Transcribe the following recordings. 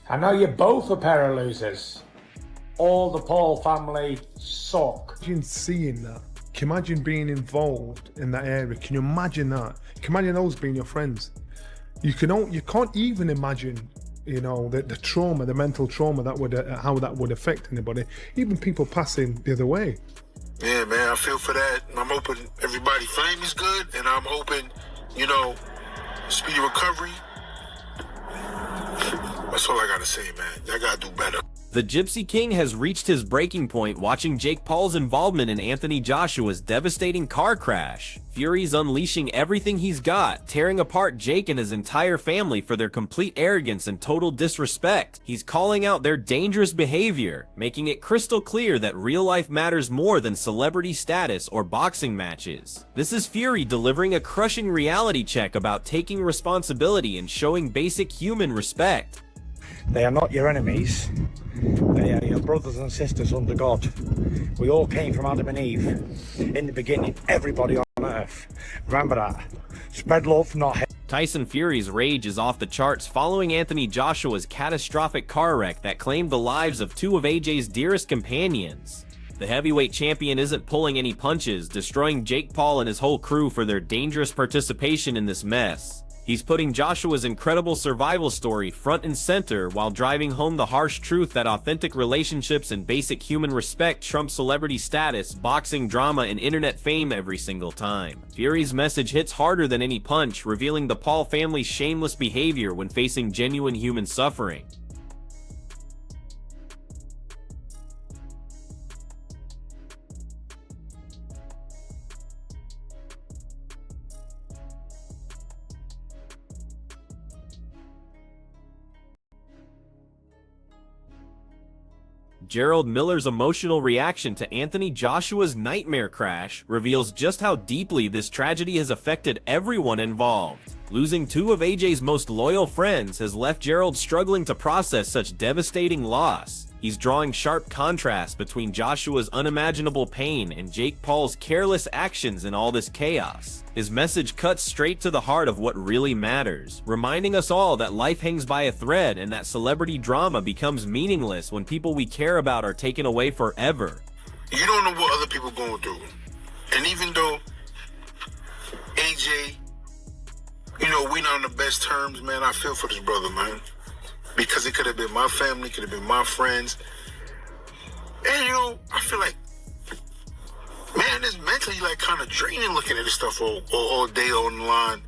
I know you're both a pair of losers. All the Paul family suck. Imagine seeing that. Can you imagine being involved in that area? Can you imagine that? Can you imagine those being your friends? You can't even imagine, you know, the trauma, the mental trauma that would, how that would affect anybody. Even people passing the other way. Yeah, man, I feel for that. I'm hoping everybody's fame is good, and I'm hoping, you know, speedy recovery. That's all I gotta say, man. I gotta do better. The Gypsy King has reached his breaking point watching Jake Paul's involvement in Anthony Joshua's devastating car crash. Fury's unleashing everything he's got, tearing apart Jake and his entire family for their complete arrogance and total disrespect. He's calling out their dangerous behavior, making it crystal clear that real life matters more than celebrity status or boxing matches. This is Fury delivering a crushing reality check about taking responsibility and showing basic human respect. They are not your enemies. They are your brothers and sisters under God. We all came from Adam and Eve. In the beginning, everybody on earth. Remember that. Spread love, not hate. Tyson Fury's rage is off the charts following Anthony Joshua's catastrophic car wreck that claimed the lives of two of AJ's dearest companions. The heavyweight champion isn't pulling any punches, destroying Jake Paul and his whole crew for their dangerous participation in this mess. He's putting Joshua's incredible survival story front and center while driving home the harsh truth that authentic relationships and basic human respect trump celebrity status, boxing drama, and internet fame every single time. Fury's message hits harder than any punch, revealing the Paul family's shameless behavior when facing genuine human suffering. Gerald Miller's emotional reaction to Anthony Joshua's nightmare crash reveals just how deeply this tragedy has affected everyone involved. Losing two of AJ's most loyal friends has left Gerald struggling to process such devastating loss. He's drawing sharp contrast between Joshua's unimaginable pain and Jake Paul's careless actions in all this chaos. His message cuts straight to the heart of what really matters, reminding us all that life hangs by a thread and that celebrity drama becomes meaningless when people we care about are taken away forever. You don't know what other people are going through. And even though AJ, you know, we're not on the best terms, man, I feel for this brother, man. Because it could have been my family, could have been my friends. And, you know, I feel like, man, it's mentally, like, kind of draining looking at this stuff all day online.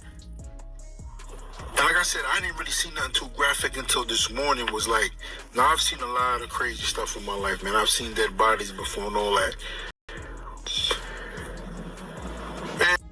And like I said, I didn't really see nothing too graphic until this morning. Was like, now I've seen a lot of crazy stuff in my life, man. I've seen dead bodies before and all that.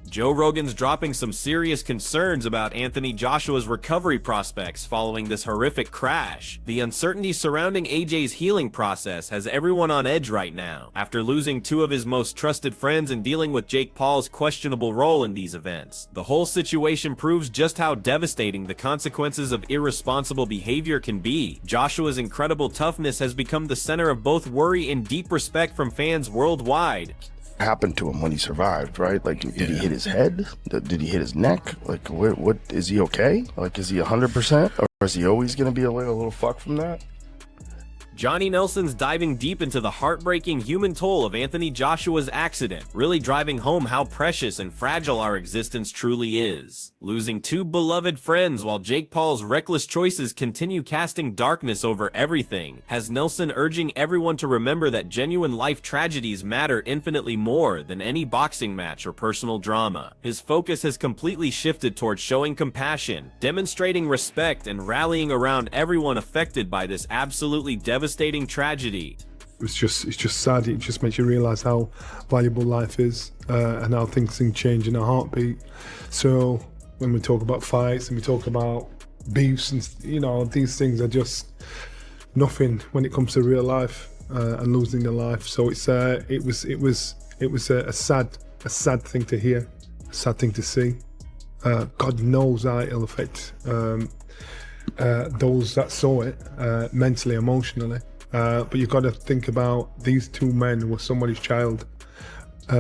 Joe Rogan's dropping some serious concerns about Anthony Joshua's recovery prospects following this horrific crash. The uncertainty surrounding AJ's healing process has everyone on edge right now, after losing two of his most trusted friends and dealing with Jake Paul's questionable role in these events. The whole situation proves just how devastating the consequences of irresponsible behavior can be. Joshua's incredible toughness has become the center of both worry and deep respect from fans worldwide. Happened to him when he survived, right? Like, did he hit his head? Did he hit his neck? Like, what is he okay? Like, is he 100%, or is he always gonna be a little fuck from that? Johnny Nelson's diving deep into the heartbreaking human toll of Anthony Joshua's accident, really driving home how precious and fragile our existence truly is. Losing two beloved friends while Jake Paul's reckless choices continue casting darkness over everything, has Nelson urging everyone to remember that genuine life tragedies matter infinitely more than any boxing match or personal drama. His focus has completely shifted towards showing compassion, demonstrating respect, and rallying around everyone affected by this absolutely devastating tragedy. It's just sad. It just makes you realize how valuable life is, and how things can change in a heartbeat. So when we talk about fights and we talk about beefs, and you know, these things are just nothing when it comes to real life and losing a life. So it was a sad thing to hear, a sad thing to see. God knows how it'll affect those that saw it mentally, emotionally. But you've got to think about these two men were somebody's child,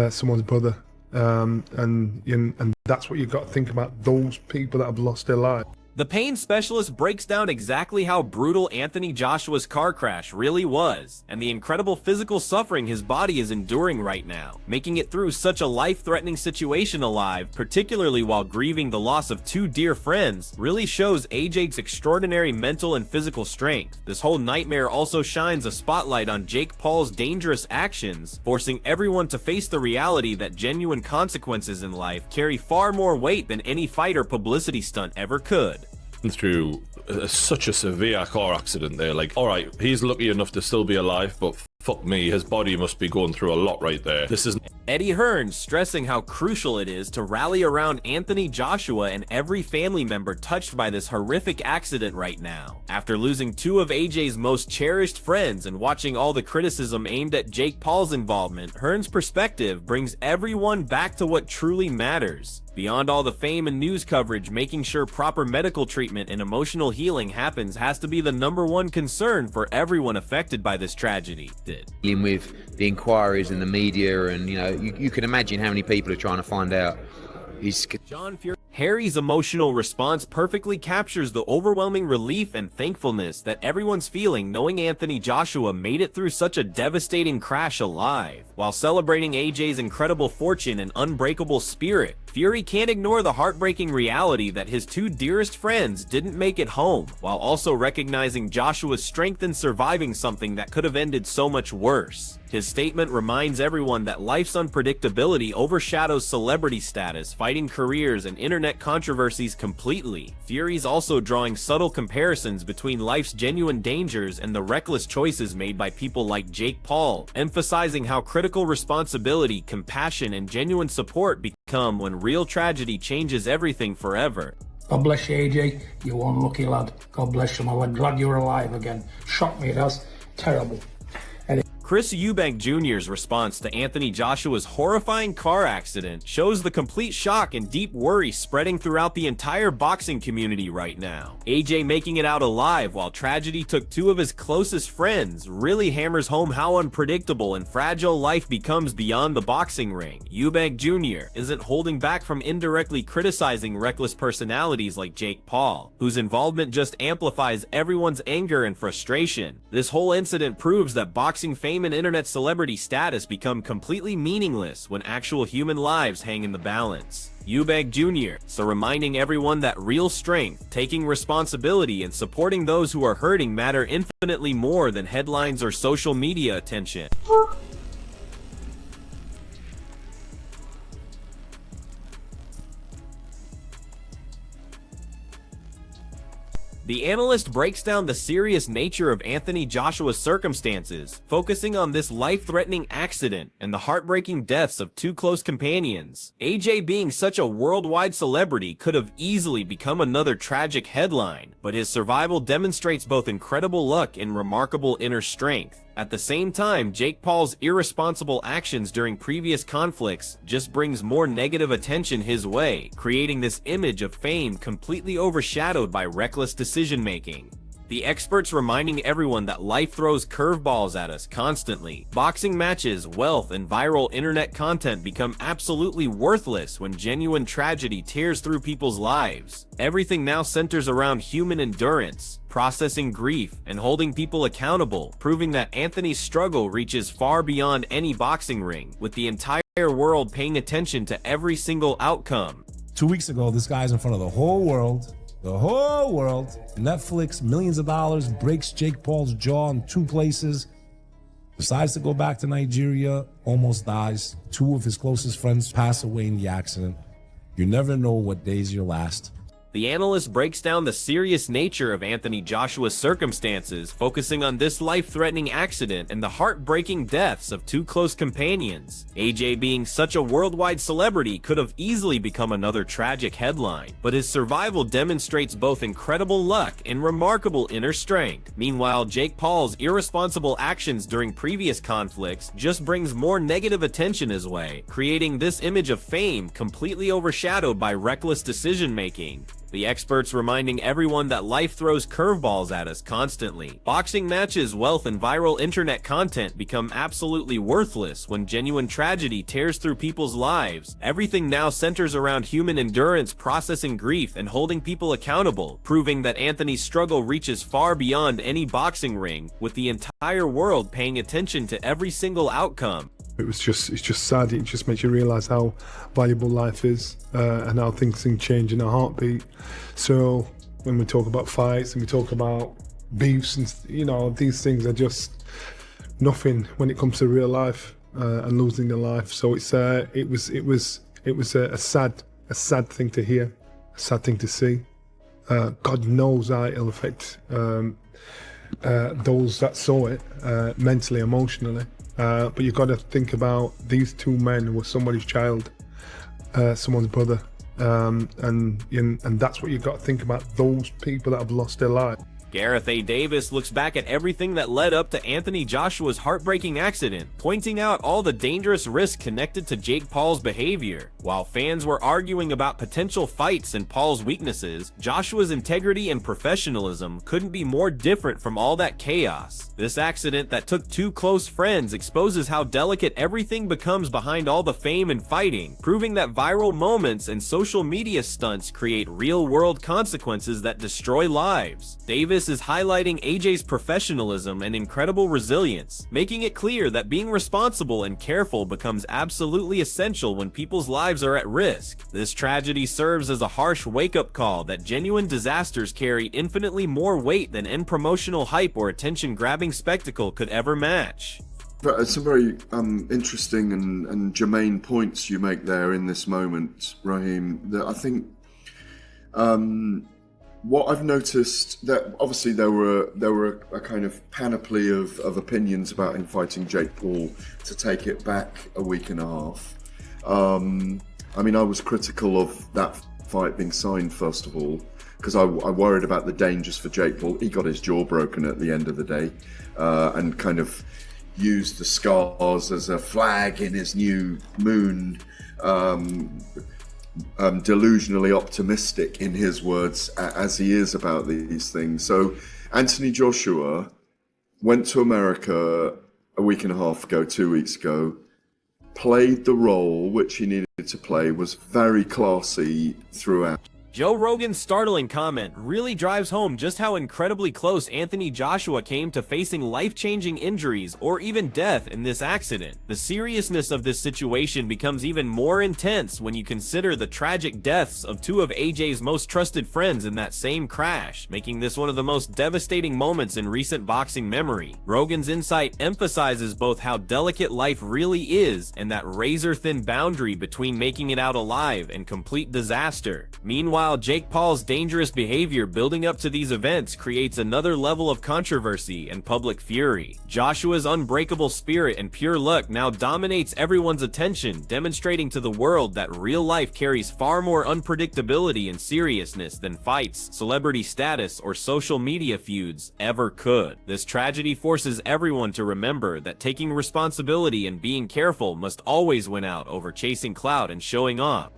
someone's brother, and that's what you've got to think about, those people that have lost their life. The pain specialist breaks down exactly how brutal Anthony Joshua's car crash really was, and the incredible physical suffering his body is enduring right now, making it through such a life-threatening situation alive, particularly while grieving the loss of two dear friends, really shows AJ's extraordinary mental and physical strength. This whole nightmare also shines a spotlight on Jake Paul's dangerous actions, forcing everyone to face the reality that genuine consequences in life carry far more weight than any fight or publicity stunt ever could. Through such a severe car accident there, like, all right, he's lucky enough to still be alive, but fuck me, his body must be going through a lot right there. This is Eddie Hearn stressing how crucial it is to rally around Anthony Joshua and every family member touched by this horrific accident right now. After losing two of AJ's most cherished friends and watching all the criticism aimed at Jake Paul's involvement, Hearn's perspective brings everyone back to what truly matters. Beyond all the fame and news coverage, making sure proper medical treatment and emotional healing happens has to be the #1 concern for everyone affected by this tragedy. Dealing with the inquiries and the media, and you can imagine how many people are trying to find out. Harry's emotional response perfectly captures the overwhelming relief and thankfulness that everyone's feeling knowing Anthony Joshua made it through such a devastating crash alive. While celebrating AJ's incredible fortune and unbreakable spirit, Fury can't ignore the heartbreaking reality that his two dearest friends didn't make it home, while also recognizing Joshua's strength in surviving something that could have ended so much worse. His statement reminds everyone that life's unpredictability overshadows celebrity status, fighting careers, and internet controversies completely. Fury's also drawing subtle comparisons between life's genuine dangers and the reckless choices made by people like Jake Paul, emphasizing how critical responsibility, compassion, and genuine support become when real tragedy changes everything forever. God bless you, AJ. You're one lucky lad. God bless you, my lad. Glad you're alive again. Shocked me, it has. Terrible. Chris Eubank Jr.'s response to Anthony Joshua's horrifying car accident shows the complete shock and deep worry spreading throughout the entire boxing community right now. AJ making it out alive while tragedy took two of his closest friends really hammers home how unpredictable and fragile life becomes beyond the boxing ring. Eubank Jr. isn't holding back from indirectly criticizing reckless personalities like Jake Paul, whose involvement just amplifies everyone's anger and frustration. This whole incident proves that boxing fame and internet celebrity status become completely meaningless when actual human lives hang in the balance. Eubank Jr. so reminding everyone that real strength, taking responsibility, and supporting those who are hurting matter infinitely more than headlines or social media attention. The analyst breaks down the serious nature of Anthony Joshua's circumstances, focusing on this life-threatening accident and the heartbreaking deaths of two close companions. AJ, being such a worldwide celebrity, could have easily become another tragic headline, but his survival demonstrates both incredible luck and remarkable inner strength. At the same time, Jake Paul's irresponsible actions during previous conflicts just brings more negative attention his way, creating this image of fame completely overshadowed by reckless decision-making. The experts reminding everyone that life throws curveballs at us constantly. Boxing matches, wealth, and viral internet content become absolutely worthless when genuine tragedy tears through people's lives. Everything now centers around human endurance, processing grief, and holding people accountable, proving that Anthony's struggle reaches far beyond any boxing ring, with the entire world paying attention to every single outcome. 2 weeks ago, this guy's in front of the whole world. Netflix, millions of dollars, breaks Jake Paul's jaw in 2 places, decides to go back to Nigeria, almost dies. 2 of his closest friends pass away in the accident. You never know what days your last. The analyst breaks down the serious nature of Anthony Joshua's circumstances, focusing on this life-threatening accident and the heartbreaking deaths of 2 close companions. AJ, being such a worldwide celebrity, could have easily become another tragic headline, but his survival demonstrates both incredible luck and remarkable inner strength. Meanwhile, Jake Paul's irresponsible actions during previous conflicts just brings more negative attention his way, creating this image of fame completely overshadowed by reckless decision-making. The experts reminding everyone that life throws curveballs at us constantly. Boxing matches, wealth, and viral internet content become absolutely worthless when genuine tragedy tears through people's lives. Everything now centers around human endurance, processing grief, and holding people accountable, proving that Anthony's struggle reaches far beyond any boxing ring, with the entire world paying attention to every single outcome. It's just sad. It just makes you realise how valuable life is and how things can change in a heartbeat. So when we talk about fights and we talk about beefs and these things are just nothing when it comes to real life and losing your life. So it was a sad thing to hear, a sad thing to see. God knows how it'll affect those that saw it mentally, emotionally. But you've got to think about these two men who were somebody's child, someone's brother, and that's what you've got to think about, those people that have lost their lives. Gareth A. Davis looks back at everything that led up to Anthony Joshua's heartbreaking accident, pointing out all the dangerous risks connected to Jake Paul's behavior. While fans were arguing about potential fights and Paul's weaknesses, Joshua's integrity and professionalism couldn't be more different from all that chaos. This accident that took two close friends exposes how delicate everything becomes behind all the fame and fighting, proving that viral moments and social media stunts create real-world consequences that destroy lives. Davis is highlighting AJ's professionalism and incredible resilience, making it clear that being responsible and careful becomes absolutely essential when people's lives are at risk. This tragedy serves as a harsh wake-up call that genuine disasters carry infinitely more weight than any promotional hype or attention-grabbing spectacle could ever match. But some very interesting and germane points you make there in this moment, Raheem, that I think what I've noticed, that obviously there were a kind of panoply of opinions about him fighting Jake Paul, to take it back a week and a half. I mean, I was critical of that fight being signed, first of all, because I worried about the dangers for Jake Paul. He got his jaw broken at the end of the day, and kind of used the scars as a flag in his new moon, delusionally optimistic, in his words, as he is about these things. So Anthony Joshua went to America a week and a half ago, 2 weeks ago, played the role which he needed to play, was very classy throughout. Joe Rogan's startling comment really drives home just how incredibly close Anthony Joshua came to facing life-changing injuries or even death in this accident. The seriousness of this situation becomes even more intense when you consider the tragic deaths of two of AJ's most trusted friends in that same crash, making this one of the most devastating moments in recent boxing memory. Rogan's insight emphasizes both how delicate life really is and that razor-thin boundary between making it out alive and complete disaster. Meanwhile, Jake Paul's dangerous behavior building up to these events creates another level of controversy and public fury. Joshua's unbreakable spirit and pure luck now dominates everyone's attention, demonstrating to the world that real life carries far more unpredictability and seriousness than fights, celebrity status, or social media feuds ever could. This tragedy forces everyone to remember that taking responsibility and being careful must always win out over chasing clout and showing off.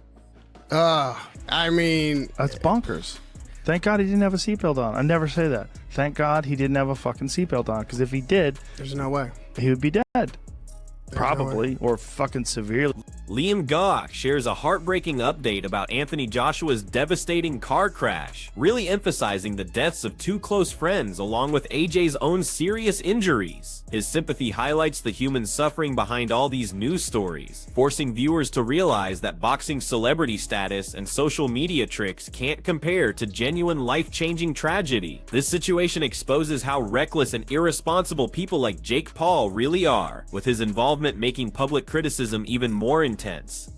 I mean, that's bonkers. Thank God he didn't have a seatbelt on. I never say that. Thank God he didn't have a fucking seatbelt on, because if he did, there's no way he would be dead. Probably, or fucking severely. Liam Goff shares a heartbreaking update about Anthony Joshua's devastating car crash, really emphasizing the deaths of two close friends along with AJ's own serious injuries. His sympathy highlights the human suffering behind all these news stories, forcing viewers to realize that boxing celebrity status and social media tricks can't compare to genuine life-changing tragedy. This situation exposes how reckless and irresponsible people like Jake Paul really are, with his involvement making public criticism even more intense.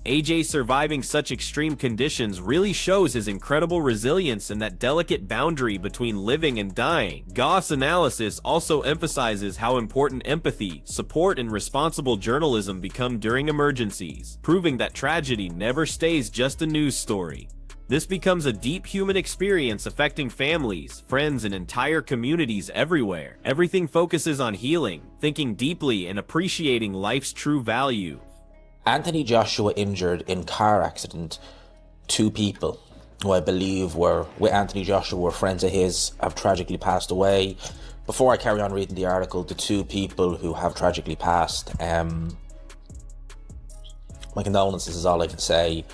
AJ surviving such extreme conditions really shows his incredible resilience and that delicate boundary between living and dying. Goff's analysis also emphasizes how important empathy, support, and responsible journalism become during emergencies, proving that tragedy never stays just a news story. This becomes a deep human experience affecting families, friends, and entire communities everywhere. Everything focuses on healing, thinking deeply, and appreciating life's true value. Anthony Joshua injured in car accident 2 people. who I believe were with Anthony Joshua, were friends of his, have tragically passed away. Before I carry on reading the article, the two people who have tragically passed, my condolences is all I can say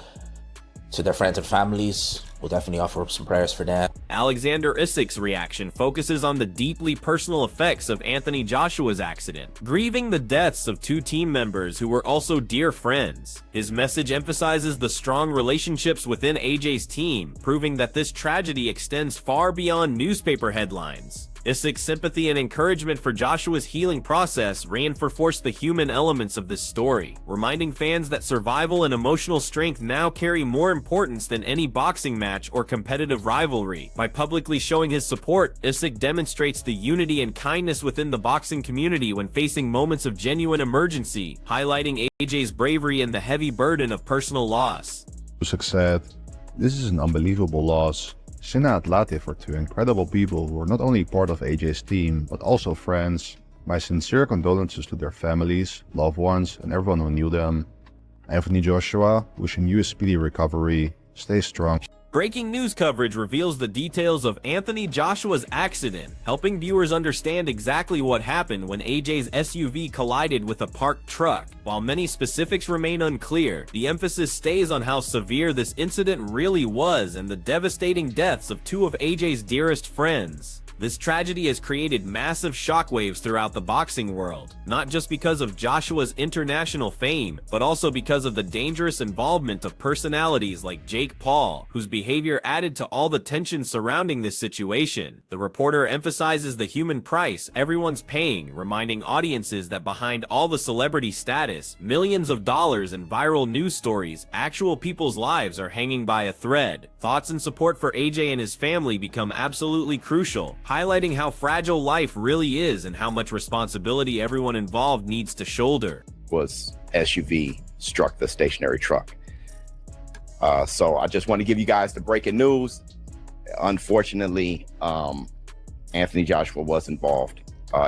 to their friends and families. We'll definitely offer up some prayers for them. Alexander Isak's reaction focuses on the deeply personal effects of Anthony Joshua's accident, grieving the deaths of two team members who were also dear friends. His message emphasizes the strong relationships within AJ's team, proving that this tragedy extends far beyond newspaper headlines. Isak's sympathy and encouragement for Joshua's healing process reinforce the human elements of this story, reminding fans that survival and emotional strength now carry more importance than any boxing match or competitive rivalry. By publicly showing his support, Isak demonstrates the unity and kindness within the boxing community when facing moments of genuine emergency, highlighting AJ's bravery and the heavy burden of personal loss. Isak said, "This is an unbelievable loss. Sinna and Latif are two incredible people who were not only part of AJ's team, but also friends. My sincere condolences to their families, loved ones, and everyone who knew them. Anthony Joshua, wishing you a speedy recovery. Stay strong." Breaking news coverage reveals the details of Anthony Joshua's accident, helping viewers understand exactly what happened when AJ's SUV collided with a parked truck. While many specifics remain unclear, the emphasis stays on how severe this incident really was and the devastating deaths of two of AJ's dearest friends. This tragedy has created massive shockwaves throughout the boxing world, not just because of Joshua's international fame, but also because of the dangerous involvement of personalities like Jake Paul, whose behavior added to all the tension surrounding this situation. The reporter emphasizes the human price everyone's paying, reminding audiences that behind all the celebrity status, millions of dollars, and viral news stories, actual people's lives are hanging by a thread. Thoughts and support for AJ and his family become absolutely crucial, highlighting how fragile life really is and how much responsibility everyone involved needs to shoulder. Was SUV struck the stationary truck. So I just want to give you guys the breaking news. Unfortunately, Anthony Joshua was involved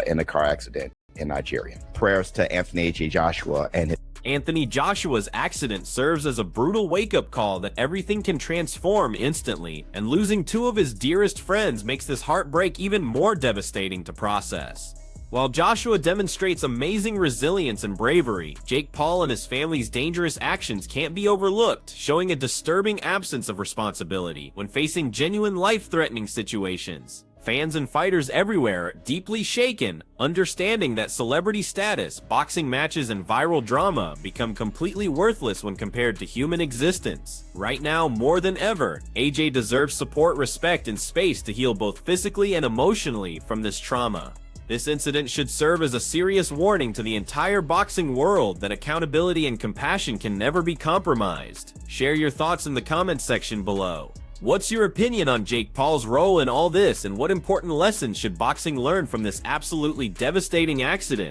in a car accident in Nigeria. Prayers to Anthony A.J. Joshua and his Anthony Joshua's accident serves as a brutal wake-up call that everything can transform instantly, and losing two of his dearest friends makes this heartbreak even more devastating to process. While Joshua demonstrates amazing resilience and bravery, Jake Paul and his family's dangerous actions can't be overlooked, showing a disturbing absence of responsibility when facing genuine life-threatening situations. Fans and fighters everywhere are deeply shaken, understanding that celebrity status, boxing matches, and viral drama become completely worthless when compared to human existence. Right now, more than ever, AJ deserves support, respect, and space to heal both physically and emotionally from this trauma. This incident should serve as a serious warning to the entire boxing world that accountability and compassion can never be compromised. Share your thoughts in the comments section below. What's your opinion on Jake Paul's role in all this, and what important lessons should boxing learn from this absolutely devastating accident?